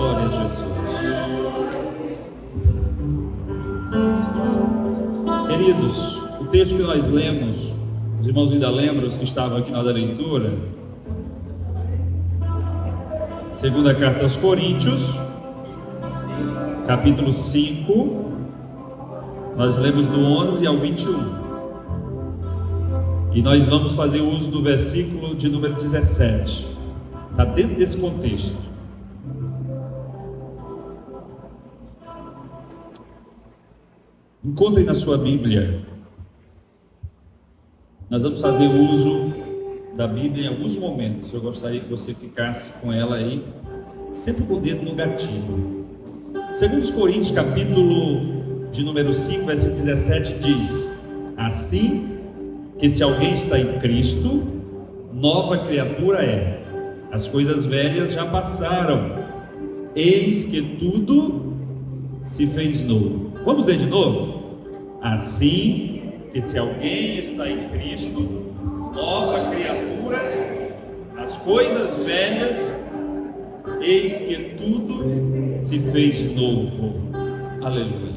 Glória a Jesus. Queridos, o texto que nós lemos, os irmãos ainda lembram, os que estavam aqui na hora da leitura, segunda carta aos Coríntios, capítulo 5, nós lemos do 11 ao 21. E nós vamos fazer uso do versículo de número 17. Está dentro desse contexto. Encontre na sua Bíblia. Nós vamos fazer uso da Bíblia em alguns momentos. Eu gostaria que você ficasse com ela aí, sempre com o dedo no gatilho. Segundo os Coríntios, capítulo de número 5, versículo 17, diz: assim que se alguém está em Cristo, nova criatura é. As coisas velhas já passaram, eis que tudo se fez novo. Vamos ler de novo? Assim que se alguém está em Cristo, nova criatura é. As coisas velhas, eis que tudo se fez novo. Aleluia.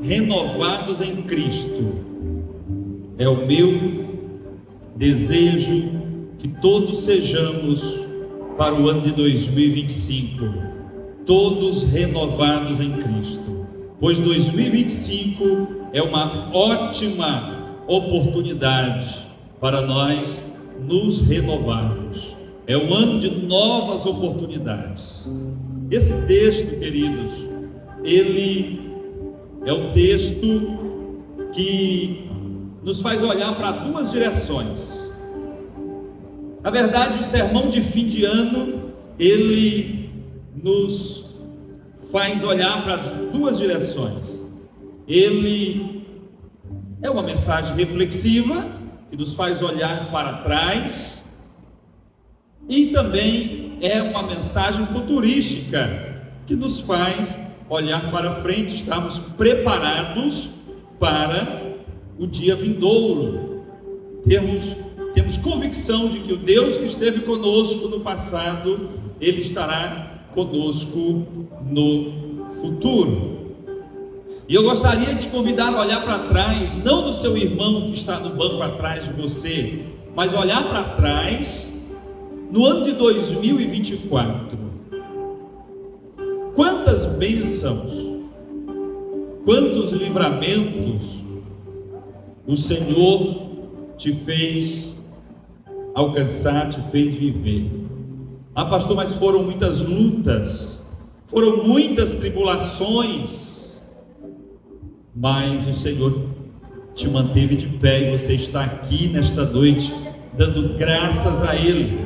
Renovados em Cristo. É o meu desejo que todos sejamos para o ano de 2025, todos renovados em Cristo, pois 2025 é uma ótima oportunidade para nós nos renovarmos. É um ano de novas oportunidades. Esse texto, queridos, ele é um texto que nos faz olhar para duas direções. Na verdade, o sermão de fim de ano, ele nos faz olhar para as duas direções. Ele é uma mensagem reflexiva, que nos faz olhar para trás, e também é uma mensagem futurística, que nos faz olhar para frente, estarmos preparados para o dia vindouro. Temos convicção de que o Deus que esteve conosco no passado, Ele estará conosco no futuro. E eu gostaria de te convidar a olhar para trás, não do seu irmão que está no banco atrás de você, mas olhar para trás no ano de 2024. Quantas bênçãos, quantos livramentos o Senhor te fez alcançar, te fez viver. Ah, pastor, mas foram muitas lutas, foram muitas tribulações, mas o Senhor te manteve de pé e você está aqui nesta noite, dando graças a Ele.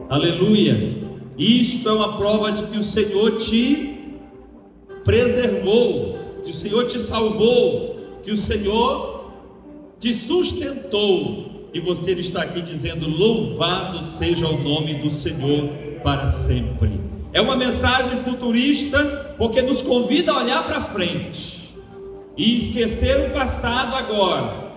Aleluia! Isto é uma prova de que o Senhor te preservou, que o Senhor te salvou, que o Senhor te sustentou, e você está aqui dizendo: louvado seja o nome do Senhor para sempre. É uma mensagem futurista, porque nos convida a olhar para frente e esquecer o passado agora,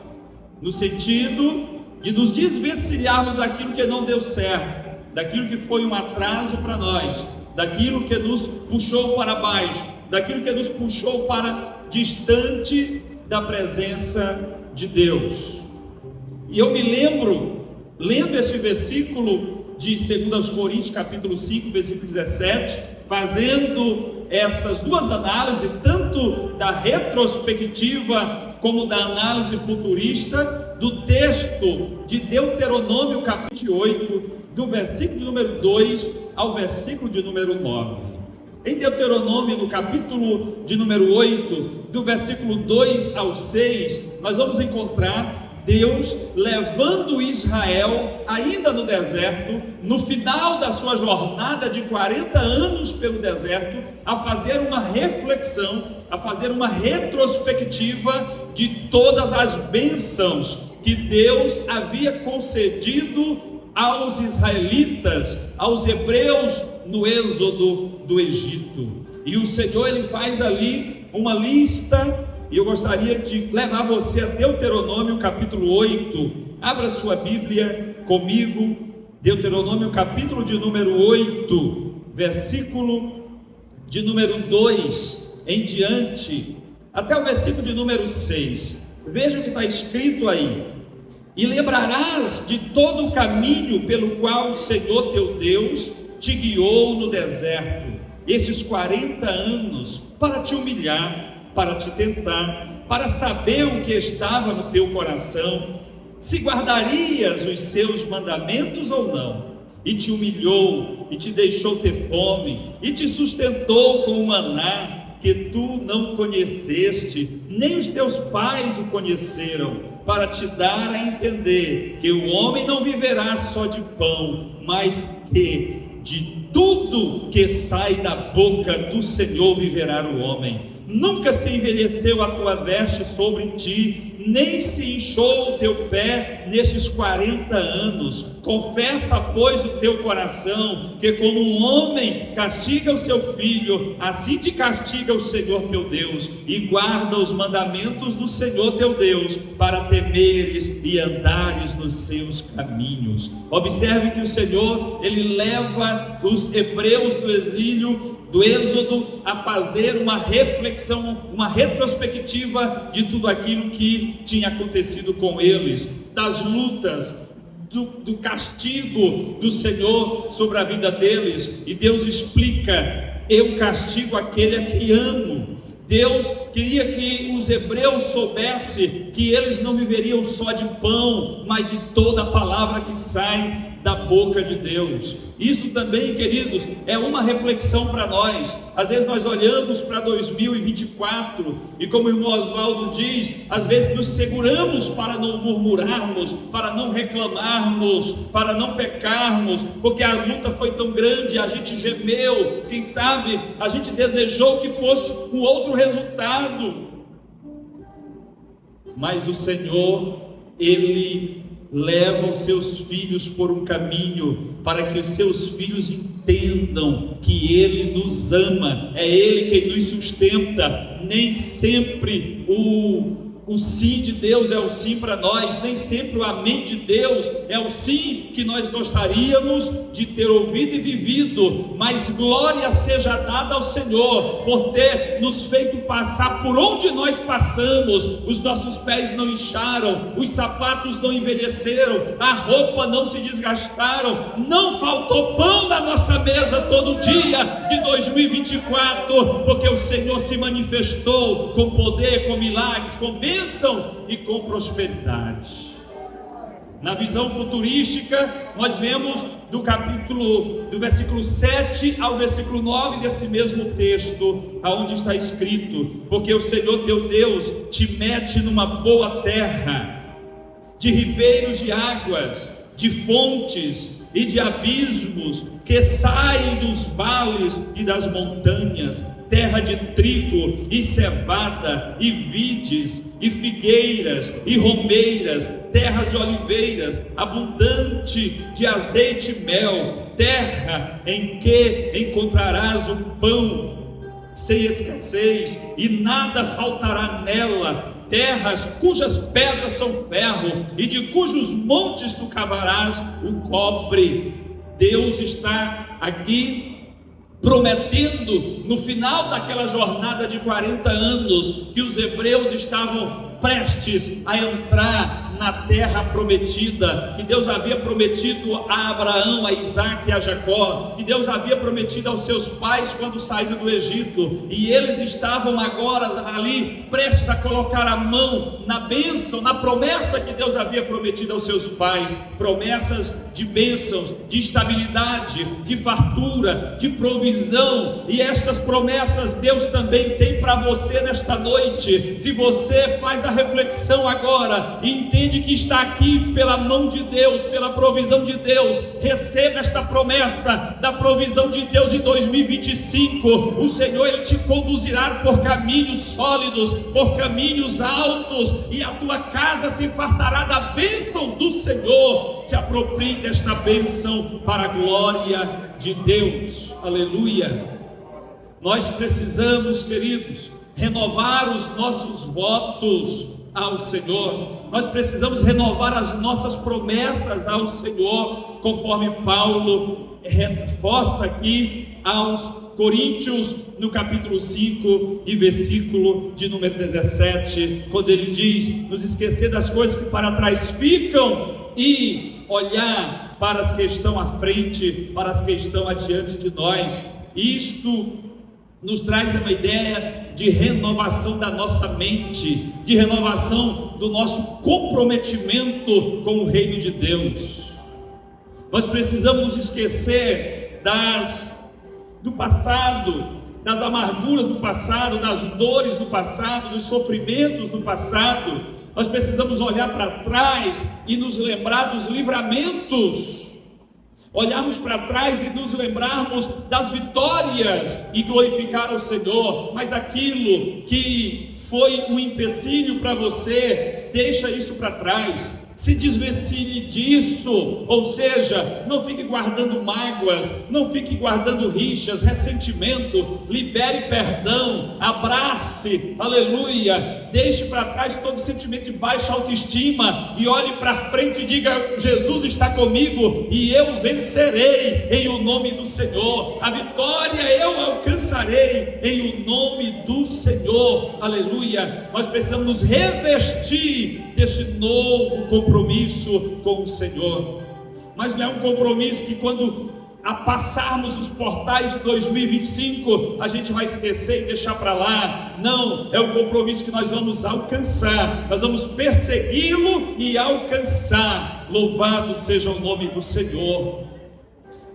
no sentido de nos desvencilharmos daquilo que não deu certo, daquilo que foi um atraso para nós, daquilo que nos puxou para baixo, daquilo que nos puxou para distante da presença de Deus. E eu me lembro, lendo esse versículo de 2 Coríntios, capítulo 5, versículo 17, fazendo essas duas análises, tanto da retrospectiva como da análise futurista, do texto de Deuteronômio, capítulo 8, do versículo de número 2 ao versículo de número 9. Em Deuteronômio, no capítulo de número 8, do versículo 2 ao 6, nós vamos encontrar Deus levando Israel, ainda no deserto, no final da sua jornada de 40 anos pelo deserto, a fazer uma reflexão, a fazer uma retrospectiva de todas as bênçãos que Deus havia concedido aos israelitas, aos hebreus no êxodo do Egito. E o Senhor, Ele faz ali uma lista, e eu gostaria de levar você a Deuteronômio capítulo 8. Abra sua Bíblia comigo, Deuteronômio capítulo de número 8, versículo de número 2 em diante, até o versículo de número 6. Veja o que está escrito aí: e lembrarás de todo o caminho pelo qual o Senhor teu Deus te guiou no deserto, estes 40 anos, para te humilhar, para te tentar, para saber o que estava no teu coração, se guardarias os seus mandamentos ou não. E te humilhou, e te deixou ter fome, e te sustentou com o maná, que tu não conheceste, nem os teus pais o conheceram, para te dar a entender que o homem não viverá só de pão, mas que de tudo que sai da boca do Senhor viverá o homem. Nunca se envelheceu a tua veste sobre ti, nem se inchou o teu pé nestes 40 anos. Confessa, pois, o teu coração, que como um homem castiga o seu filho, assim te castiga o Senhor teu Deus, e guarda os mandamentos do Senhor teu Deus, para temeres e andares nos seus caminhos. Observe que o Senhor, Ele leva os hebreus do exílio, do Êxodo, a fazer uma reflexão, uma retrospectiva de tudo aquilo que tinha acontecido com eles, das lutas, do castigo do Senhor sobre a vida deles. E Deus explica: eu castigo aquele a quem amo. Deus queria que os hebreus soubessem que eles não viveriam só de pão, mas de toda a palavra que sai da boca de Deus. Isso também, queridos, é uma reflexão para nós. Às vezes nós olhamos para 2024 e, como o irmão Oswaldo diz, às vezes nos seguramos para não murmurarmos, para não reclamarmos, para não pecarmos, porque a luta foi tão grande, a gente gemeu, quem sabe a gente desejou que fosse um outro resultado. Mas o Senhor, Ele leva os seus filhos por um caminho, para que os seus filhos entendam que Ele nos ama, é Ele quem nos sustenta. Nem sempre o sim de Deus é o sim para nós, nem sempre o amém de Deus é o sim que nós gostaríamos de ter ouvido e vivido, mas glória seja dada ao Senhor por ter nos feito passar por onde nós passamos. Os nossos pés não incharam, os sapatos não envelheceram, a roupa não se desgastaram, não faltou pão na nossa mesa todo dia de 2024, porque o Senhor se manifestou com poder, com milagres, com bênçãos e com prosperidade. Na visão futurística, nós vemos do versículo 7 ao versículo 9 desse mesmo texto, aonde está escrito: porque o Senhor teu Deus te mete numa boa terra, de ribeiros de águas, de fontes e de abismos que saem dos vales e das montanhas, terra de trigo e cevada e vides e figueiras e romeiras, terras de oliveiras, abundante de azeite e mel, terra em que encontrarás o pão sem escassez e nada faltará nela, terras cujas pedras são ferro e de cujos montes tu cavarás o cobre. Deus está aqui prometendo, no final daquela jornada de 40 anos, que os hebreus estavam prestes a entrar na terra prometida, que Deus havia prometido a Abraão, a Isaac e a Jacó, que Deus havia prometido aos seus pais quando saíram do Egito, e eles estavam agora ali prestes a colocar a mão na bênção, na promessa que Deus havia prometido aos seus pais, promessas de bênçãos, de estabilidade, de fartura, de provisão. E estas promessas Deus também tem para você nesta noite. Se você faz a reflexão agora e entende que está aqui pela mão de Deus, pela provisão de Deus, receba esta promessa da provisão de Deus em 2025. O Senhor, Ele te conduzirá por caminhos sólidos, por caminhos altos, e a tua casa se fartará da bênção do Senhor. Se aproprie desta bênção para a glória de Deus. Aleluia. Nós precisamos, queridos, renovar os nossos votos ao Senhor. Nós precisamos renovar as nossas promessas ao Senhor, conforme Paulo reforça aqui aos Coríntios, no capítulo 5 e versículo de número 17, quando ele diz: nos esquecer das coisas que para trás ficam e olhar para as que estão à frente, para as que estão adiante de nós. Isto nos traz uma ideia de renovação da nossa mente, de renovação do nosso comprometimento com o reino de Deus. Nós precisamos nos esquecer do passado, das amarguras do passado, das dores do passado, dos sofrimentos do passado. Nós precisamos olhar para trás e nos lembrar dos livramentos, olharmos para trás e nos lembrarmos das vitórias e glorificar o Senhor. Mas aquilo que foi um empecilho para você, deixa isso para trás. Se desvencilhe disso, ou seja, não fique guardando mágoas, não fique guardando rixas, ressentimento, libere perdão, abrace, aleluia, deixe para trás todo sentimento de baixa autoestima e olhe para frente e diga: Jesus está comigo e eu vencerei em o nome do Senhor, a vitória eu alcançarei em o nome do Senhor, aleluia. Nós precisamos nos revestir desse novo compromisso com o Senhor, mas não é um compromisso que quando passarmos os portais de 2025 a gente vai esquecer e deixar para lá. Não, é um compromisso que nós vamos alcançar, nós vamos persegui-lo e alcançar. Louvado seja o nome do Senhor.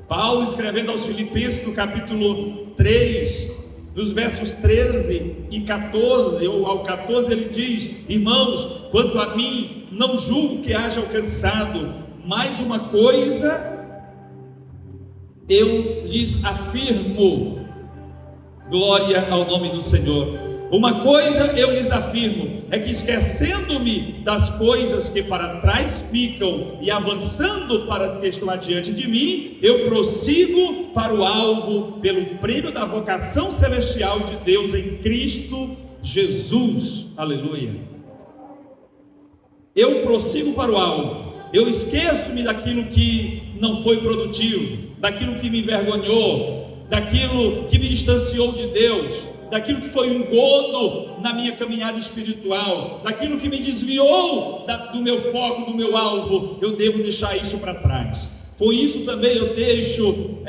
Paulo, escrevendo aos Filipenses no capítulo 3, nos versos 13 e 14, ou ao 14, ele diz: irmãos, quanto a mim, não julgo que haja alcançado, mas uma coisa eu lhes afirmo, glória ao nome do Senhor. Uma coisa eu lhes afirmo, é que esquecendo-me das coisas que para trás ficam e avançando para as que estão adiante de mim, eu prossigo para o alvo, pelo prêmio da vocação celestial de Deus em Cristo Jesus, aleluia. Eu prossigo para o alvo, eu esqueço-me daquilo que não foi produtivo, daquilo que me envergonhou, daquilo que me distanciou de Deus, daquilo que foi um engodo na minha caminhada espiritual, daquilo que me desviou do meu foco, do meu alvo. Eu devo deixar isso para trás. Com isso também eu deixo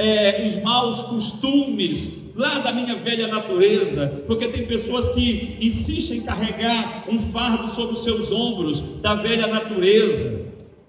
os maus costumes lá da minha velha natureza, porque tem pessoas que insistem em carregar um fardo sobre os seus ombros da velha natureza,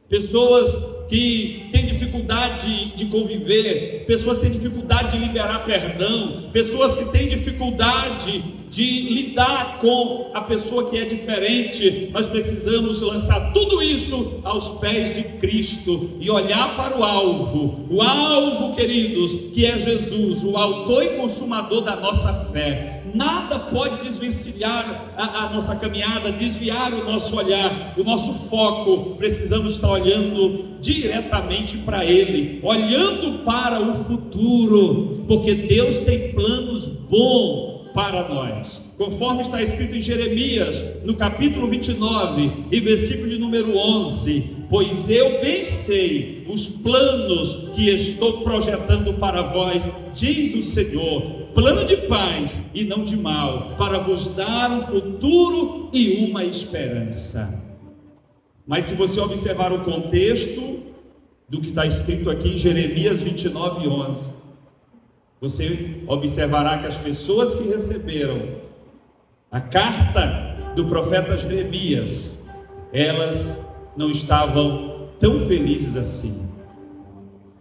pessoas que têm dificuldade de conviver, pessoas que têm dificuldade de liberar perdão, pessoas que têm dificuldade de lidar com a pessoa que é diferente. Nós precisamos lançar tudo isso aos pés de Cristo e olhar para o alvo, queridos, que é Jesus, o autor e consumador da nossa fé. Nada pode desvencilhar a nossa caminhada, desviar o nosso olhar, o nosso foco. Precisamos estar olhando diretamente para Ele, olhando para o futuro, porque Deus tem planos bons para nós, conforme está escrito em Jeremias, no capítulo 29 e versículo de número 11: pois eu bem sei os planos que estou projetando para vós, diz o Senhor, plano de paz e não de mal, para vos dar um futuro e uma esperança. Mas se você observar o contexto do que está escrito aqui em Jeremias 29 e 11, você observará que as pessoas que receberam a carta do profeta Jeremias, elas não estavam tão felizes assim.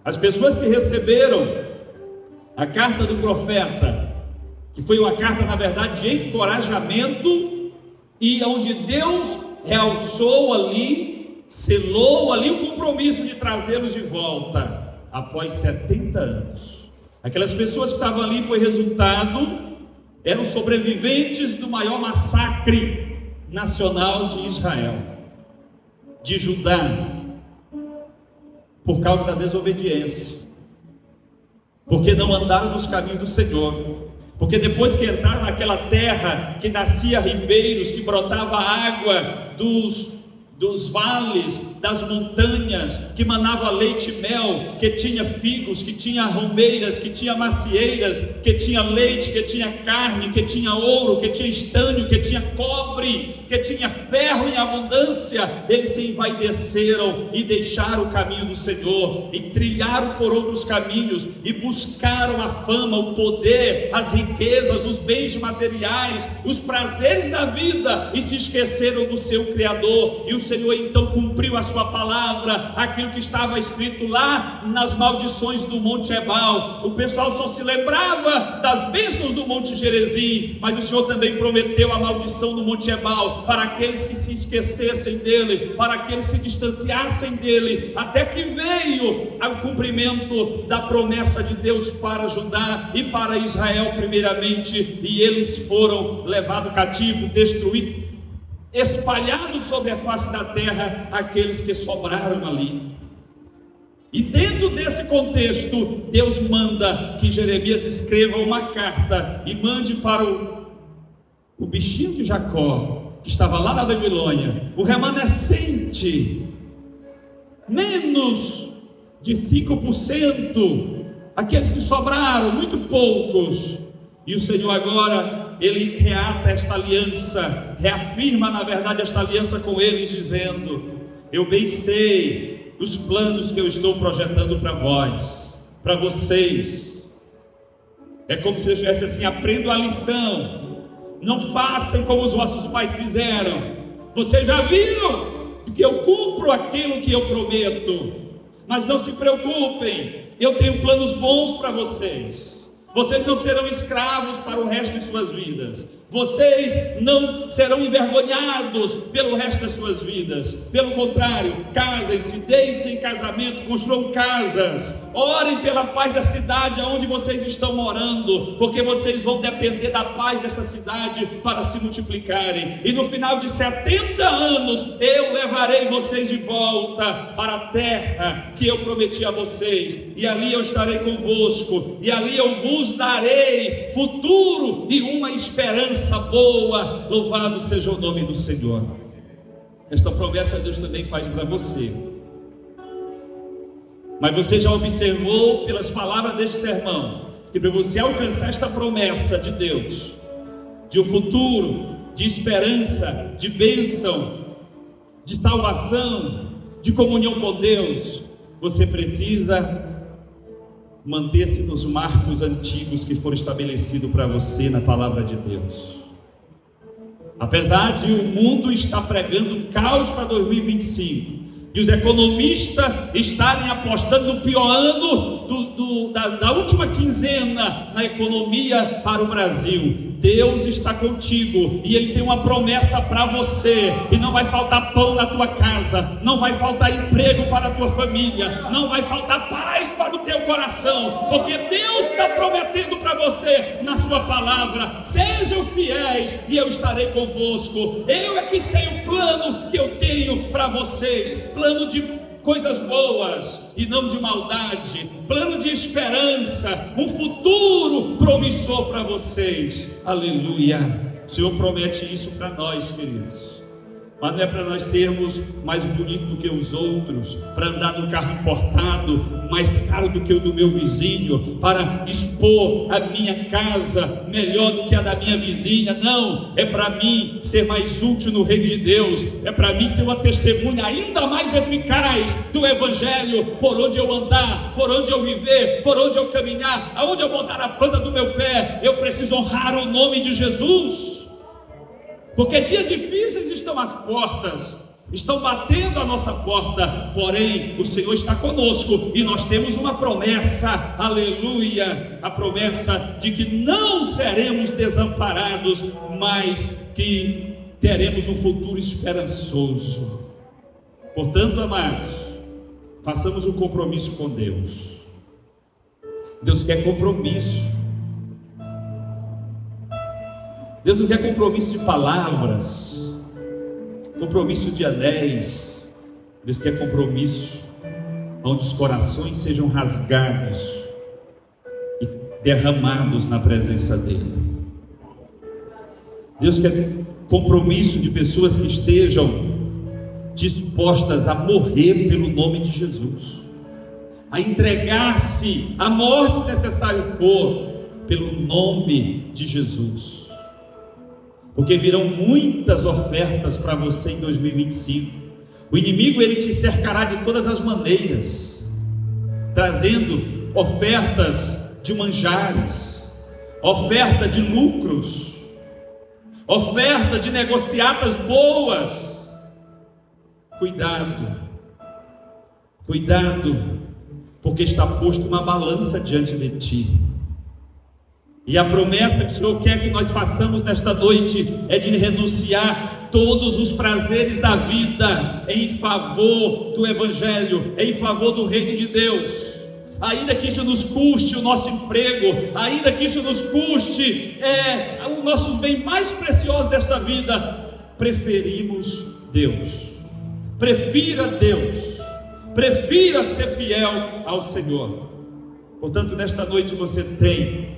As pessoas que receberam a carta do profeta, que foi uma carta na verdade de encorajamento, e onde Deus realçou ali, selou ali o compromisso de trazê-los de volta após 70 anos. Aquelas pessoas que estavam ali eram sobreviventes do maior massacre nacional de Israel, de Judá, por causa da desobediência, porque não andaram nos caminhos do Senhor, porque depois que entraram naquela terra que nascia ribeiros, que brotava água dos vales, das montanhas, que manava leite e mel, que tinha figos, que tinha romeiras, que tinha macieiras, que tinha leite, que tinha carne, que tinha ouro, que tinha estânio, que tinha cobre, que tinha ferro em abundância, eles se envaideceram e deixaram o caminho do Senhor, e trilharam por outros caminhos, e buscaram a fama, o poder, as riquezas, os bens materiais, os prazeres da vida, e se esqueceram do seu Criador. E o Senhor então cumpriu a sua palavra, aquilo que estava escrito lá nas maldições do Monte Ebal. O pessoal só se lembrava das bênçãos do Monte Gerizim, mas o Senhor também prometeu a maldição do Monte Ebal para aqueles que se esquecessem dele, para aqueles que se distanciassem dele, até que veio o cumprimento da promessa de Deus para Judá e para Israel primeiramente, e eles foram levados cativos, destruídos, espalhados sobre a face da terra, aqueles que sobraram ali. E dentro desse contexto, Deus manda que Jeremias escreva uma carta e mande para o bichinho de Jacó, que estava lá na Babilônia, o remanescente, menos de 5%, aqueles que sobraram, muito poucos. E o Senhor agora, Ele reata esta aliança, reafirma na verdade esta aliança com eles, dizendo: eu bem sei os planos que eu estou projetando para vós, para vocês. É como se eu estivesse assim: aprendam a lição, não façam como os vossos pais fizeram. Vocês já viram que eu cumpro aquilo que eu prometo, mas não se preocupem, eu tenho planos bons para vocês. Vocês não serão escravos para o resto de suas vidas. Vocês não serão envergonhados pelo resto das suas vidas. Pelo contrário, casem-se, deem-se em casamento, construam casas, orem pela paz da cidade onde vocês estão morando, porque vocês vão depender da paz dessa cidade para se multiplicarem. E no final de 70 anos, eu levarei vocês de volta para a terra que eu prometi a vocês, e ali eu estarei convosco, e ali eu vos darei futuro e uma esperança boa. Louvado seja o nome do Senhor. Esta promessa Deus também faz para você. Mas você já observou pelas palavras deste sermão que para você alcançar esta promessa de Deus, de um futuro, de esperança, de bênção, de salvação, de comunhão com Deus, você precisa manter-se nos marcos antigos que foram estabelecidos para você na palavra de Deus. Apesar de o mundo estar pregando caos para 2025, e os economistas estarem apostando no pior ano da última quinzena na economia para o Brasil, Deus está contigo, e Ele tem uma promessa para você, e não vai faltar pão na tua casa, não vai faltar emprego para a tua família, não vai faltar paz para o teu coração, porque Deus está prometendo para você na sua palavra: sejam fiéis e eu estarei convosco. Eu é que sei o plano que eu tenho para vocês, plano de coisas boas e não de maldade, plano de esperança, um futuro promissor para vocês. Aleluia. O Senhor promete isso para nós, queridos. Mas não é para nós sermos mais bonitos do que os outros, para andar no carro importado, mais caro do que o do meu vizinho, para expor a minha casa melhor do que a da minha vizinha. Não, é para mim ser mais útil no reino de Deus, é para mim ser uma testemunha ainda mais eficaz do Evangelho, por onde eu andar, por onde eu viver, por onde eu caminhar, aonde eu botar a planta do meu pé, eu preciso honrar o nome de Jesus. Porque dias difíceis estão às portas, estão batendo a nossa porta, porém o Senhor está conosco, e nós temos uma promessa, aleluia, a promessa de que não seremos desamparados, mas que teremos um futuro esperançoso. Portanto, amados, façamos um compromisso com Deus. Deus quer compromisso. Deus não quer compromisso de palavras, compromisso de anéis. Deus quer compromisso onde os corações sejam rasgados e derramados na presença dEle. Deus quer compromisso de pessoas que estejam dispostas a morrer pelo nome de Jesus, a entregar-se à morte se necessário for, pelo nome de Jesus, porque virão muitas ofertas para você em 2025. O inimigo, ele te cercará de todas as maneiras, trazendo ofertas de manjares, oferta de lucros, oferta de negociatas boas. Cuidado, cuidado, porque está posto uma balança diante de ti, e a promessa que o Senhor quer que nós façamos nesta noite é de renunciar todos os prazeres da vida em favor do Evangelho, em favor do reino de Deus. Ainda que isso nos custe o nosso emprego, ainda que isso nos custe os nossos bens mais preciosos desta vida, preferimos Deus. Prefira Deus, prefira ser fiel ao Senhor. Portanto, nesta noite você tem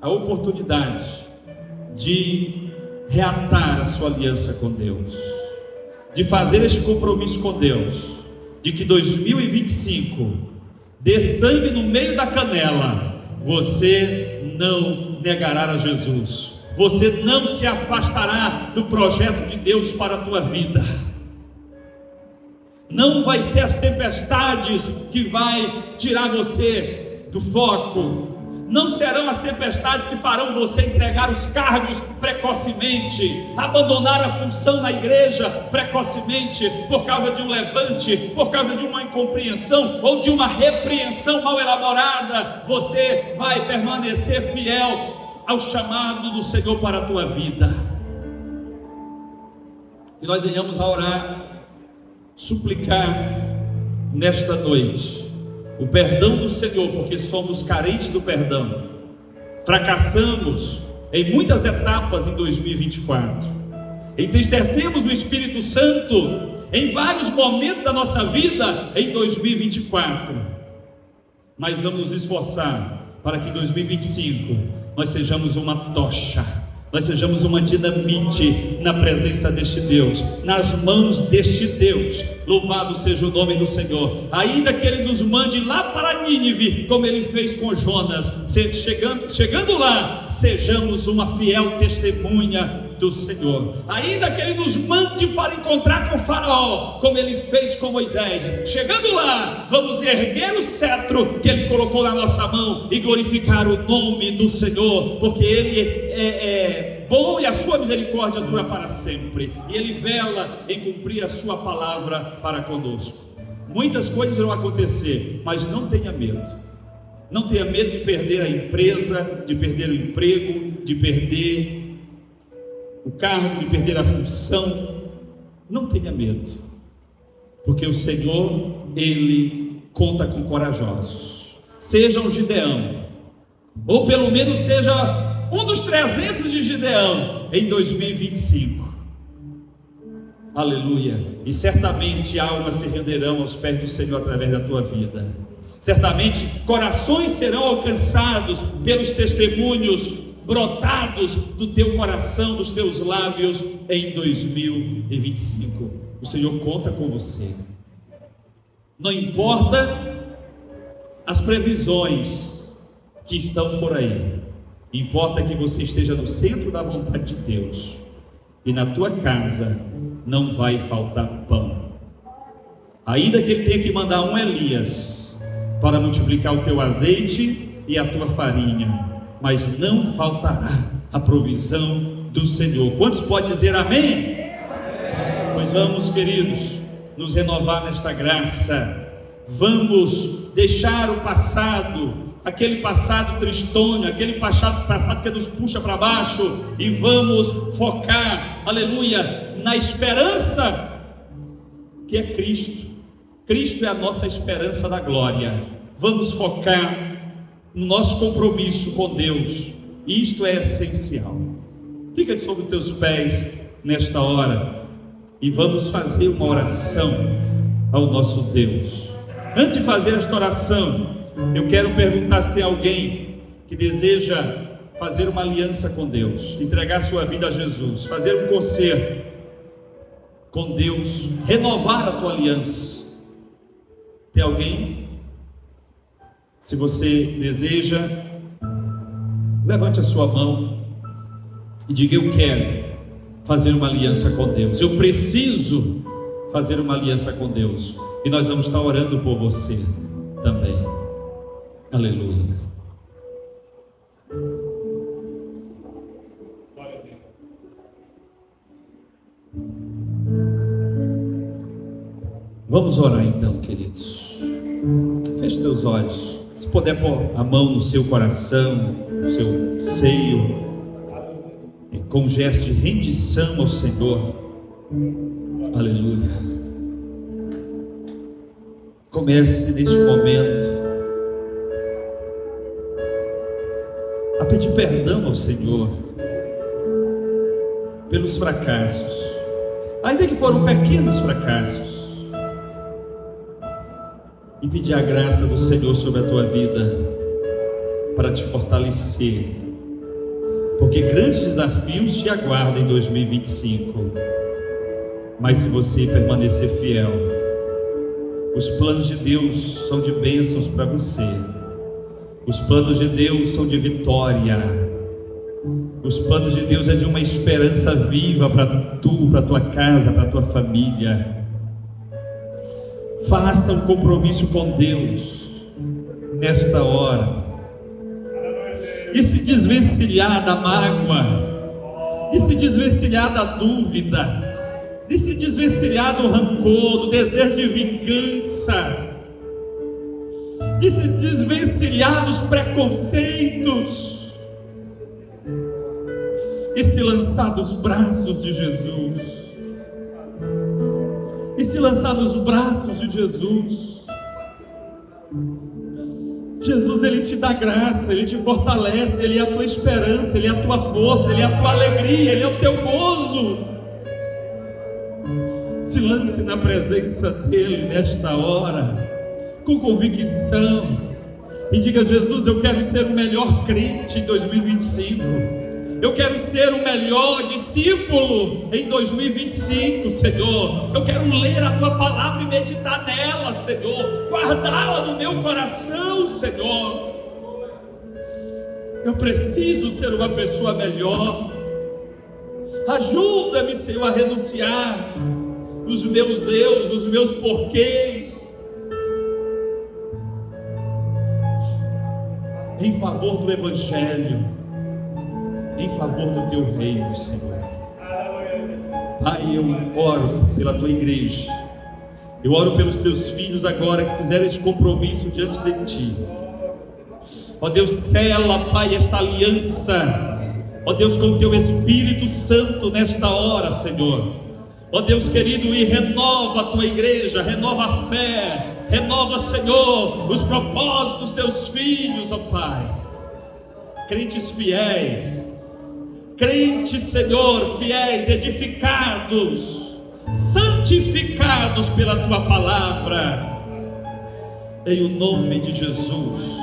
a oportunidade de reatar a sua aliança com Deus, de fazer este compromisso com Deus, de que 2025, dê sangue no meio da canela, você não negará a Jesus, você não se afastará do projeto de Deus para a tua vida. Não vai ser as tempestades que vai tirar você do foco, não serão as tempestades que farão você entregar os cargos precocemente, abandonar a função na igreja precocemente, por causa de um levante, por causa de uma incompreensão, ou de uma repreensão mal elaborada. Você vai permanecer fiel ao chamado do Senhor para a tua vida. Que nós venhamos a orar, suplicar nesta noite o perdão do Senhor, porque somos carentes do perdão, fracassamos em muitas etapas em 2024, entristecemos o Espírito Santo em vários momentos da nossa vida em 2024, mas vamos nos esforçar para que em 2025 nós sejamos uma tocha, nós sejamos uma dinamite na presença deste Deus, nas mãos deste Deus. Louvado seja o nome do Senhor. Ainda que Ele nos mande lá para Nínive, como Ele fez com Jonas, chegando lá, sejamos uma fiel testemunha do Senhor. Ainda que Ele nos mande para encontrar com Faraó, como Ele fez com Moisés, chegando lá, vamos erguer o cetro que Ele colocou na nossa mão e glorificar o nome do Senhor, porque Ele é bom e a sua misericórdia dura para sempre, e Ele vela em cumprir a sua palavra para conosco. Muitas coisas vão acontecer, mas não tenha medo. Não tenha medo de perder a empresa, de perder o emprego, de perder o cargo, de perder a função. Não tenha medo, porque o Senhor, Ele conta com corajosos. Seja um Gideão, ou pelo menos seja um dos 300 de Gideão em 2025. Aleluia. E certamente almas se renderão aos pés do Senhor através da tua vida. Certamente corações serão alcançados pelos testemunhos brotados do teu coração, dos teus lábios em 2025. O Senhor conta com você. Não importa as previsões que estão por aí, importa que você esteja no centro da vontade de Deus, e na tua casa não vai faltar pão. Ainda que Ele tenha que mandar um Elias para multiplicar o teu azeite e a tua farinha, mas não faltará a provisão do Senhor. Quantos podem dizer amém? Pois vamos, queridos, nos renovar nesta graça. Vamos deixar o passado, aquele passado tristonho, aquele passado que nos puxa para baixo, e vamos focar, aleluia, na esperança que é Cristo. Cristo é a nossa esperança da glória. Vamos focar no nosso compromisso com Deus. Isto é essencial. Fica sobre os teus pés nesta hora e vamos fazer uma oração ao nosso Deus. Antes de fazer esta oração, eu quero perguntar se tem alguém que deseja fazer uma aliança com Deus, entregar sua vida a Jesus, fazer um concerto. com Deus, renovar a tua aliança. Tem alguém? Se você deseja, levante a sua mão e diga: eu quero fazer uma aliança com Deus, eu preciso fazer uma aliança com Deus. E nós vamos estar orando por você também. Aleluia. Vamos orar então, queridos. Feche teus olhos. Se puder pôr a mão no seu coração, no seu seio, com um gesto de rendição ao Senhor. Aleluia. Comece neste momento a pedir perdão ao Senhor pelos fracassos, ainda que foram pequenos fracassos, e pedir a graça do Senhor sobre a tua vida para te fortalecer, porque grandes desafios te aguardam em 2025. Mas se você permanecer fiel, os planos de Deus são de bênçãos para você. Os planos de Deus são de vitória. Os planos de Deus é de uma esperança viva para tu, para tua casa, para tua família. Faça um compromisso com Deus nesta hora, de se desvencilhar da mágoa, de se desvencilhar da dúvida, de se desvencilhar do rancor, do desejo de vingança, de se desvencilhar dos preconceitos e se lançar dos braços de Jesus. E se lançar nos braços de Jesus. Jesus, Ele te dá graça, Ele te fortalece, Ele é a tua esperança, Ele é a tua força, Ele é a tua alegria, Ele é o teu gozo. Se lance na presença dEle nesta hora, com convicção, e diga: Jesus, eu quero ser o melhor crente em 2025. Eu quero ser o melhor discípulo em 2025, Senhor. Eu quero ler a tua palavra e meditar nela, Senhor. Guardá-la no meu coração, Senhor. Eu preciso ser uma pessoa melhor. Ajuda-me, Senhor, a renunciar os meus eus, os meus porquês, em favor do Evangelho, em favor do teu reino, Senhor. Pai, eu oro pela tua igreja, eu oro pelos teus filhos agora que fizeram este compromisso diante de ti. Ó Deus, sela, Pai, esta aliança, ó Deus, com o teu Espírito Santo nesta hora, Senhor. Ó Deus querido, e renova a tua igreja, renova a fé, renova, Senhor, os propósitos dos teus filhos, ó Pai. Crentes fiéis, crentes, Senhor, fiéis, edificados, santificados pela tua palavra, em o nome de Jesus.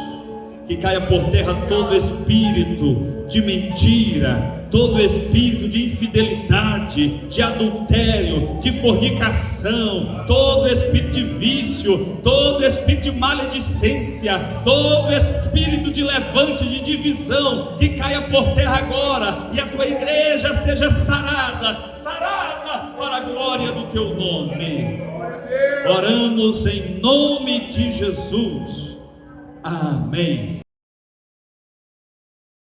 Que caia por terra todo espírito de mentira, todo espírito de infidelidade, de adultério, de fornicação, todo espírito de vício, todo espírito de maledicência, todo espírito de levante, de divisão, que caia por terra agora, e a tua igreja seja sarada, sarada para a glória do teu nome. Oramos em nome de Jesus. Amém.